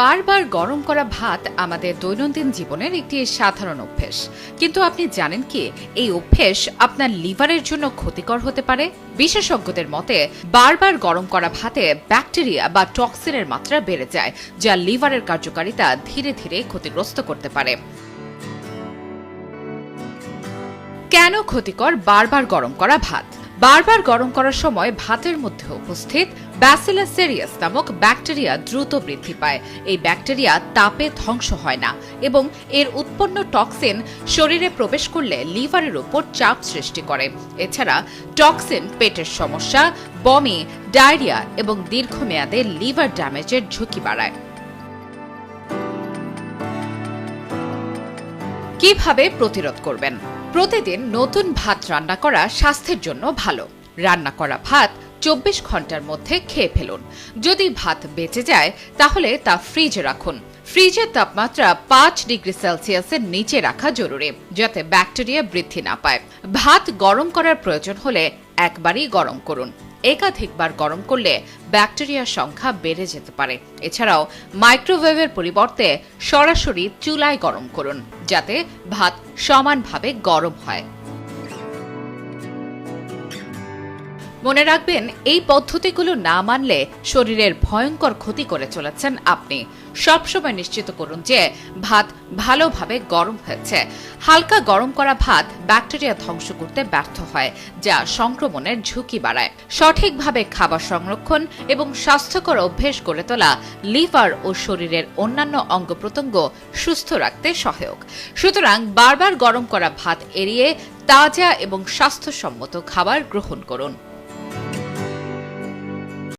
বারবার গরম করা ভাত আমাদের দৈনন্দিন জীবনের একটি সাধারণ অভ্যেস, কিন্তু আপনি জানেন কি এই অভ্যেস আপনার লিভারের জন্য ক্ষতিকর হতে পারে? বিশেষজ্ঞদের মতে বারবার গরম করা ভাতে ব্যাকটেরিয়া বা টক্সিনের মাত্রা বেড়ে যায়, যা লিভারের কার্যকারিতা ধীরে ধীরে ক্ষতিগ্রস্ত করতে পারে। কেন ক্ষতিকর বারবার গরম করা ভাত? বারবার গরম করার সময় ভাতের মধ্যে উপস্থিত ব্যাসিলাস সেরিয়াস নামক ব্যাকটেরিয়া দ্রুত বৃদ্ধি পায়। এই ব্যাকটেরিয়া তাপে ধ্বংস হয় না এবং এর উৎপন্ন টক্সিন শরীরে প্রবেশ করলে লিভারের উপর চাপ সৃষ্টি করে। এছাড়া টক্সিন পেটের সমস্যা, বমি, ডায়রিয়া এবং দীর্ঘমেয়াদে লিভার ড্যামেজের ঝুঁকি বাড়ায়। কিভাবে প্রতিরোধ করবেন? প্রতিদিন নতুন ভাত রান্না করা স্বাস্থ্যের জন্য ভালো। রান্না করা ভাত 24 ঘন্টার মধ্যে খেয়ে ফেলুন। যদি ভাত বেঁচে যায় তাহলে তা ফ্রিজে রাখুন। ফ্রিজের তাপমাত্রা 5 ডিগ্রি সেলসিয়াসের নিচে রাখা জরুরি, যাতে ব্যাকটেরিয়া বৃদ্ধি না পায়। ভাত গরম করার প্রয়োজন হলে একবারই গরম করুন। একাধিকবার গরম করলে ব্যাকটেরিয়ার সংখ্যা বেড়ে যেতে পারে। এছাড়াও মাইক্রোওয়েভের পরিবর্তে সরাসরি চুলায় গরম করুন, যাতে ভাত সমানভাবে গরম হয়। মনে রাখবেন, এই পদ্ধতিগুলো না মানলে শরীরের ভয়ঙ্কর ক্ষতি করে চলেছেন আপনি। সবসময় নিশ্চিত করুন যে ভাত ভালোভাবে গরম হয়েছে। হালকা গরম করা ভাত ব্যাকটেরিয়া ধ্বংস করতে ব্যর্থ হয়, যা সংক্রমণের ঝুঁকি বাড়ায়। সঠিকভাবে খাবার সংরক্ষণ এবং স্বাস্থ্যকর অভ্যেস গড়ে তোলা লিভার ও শরীরের অন্যান্য অঙ্গ প্রত্যঙ্গ সুস্থ রাখতে সহায়ক। সুতরাং বারবার গরম করা ভাত এড়িয়ে তাজা এবং স্বাস্থ্যসম্মত খাবার গ্রহণ করুন।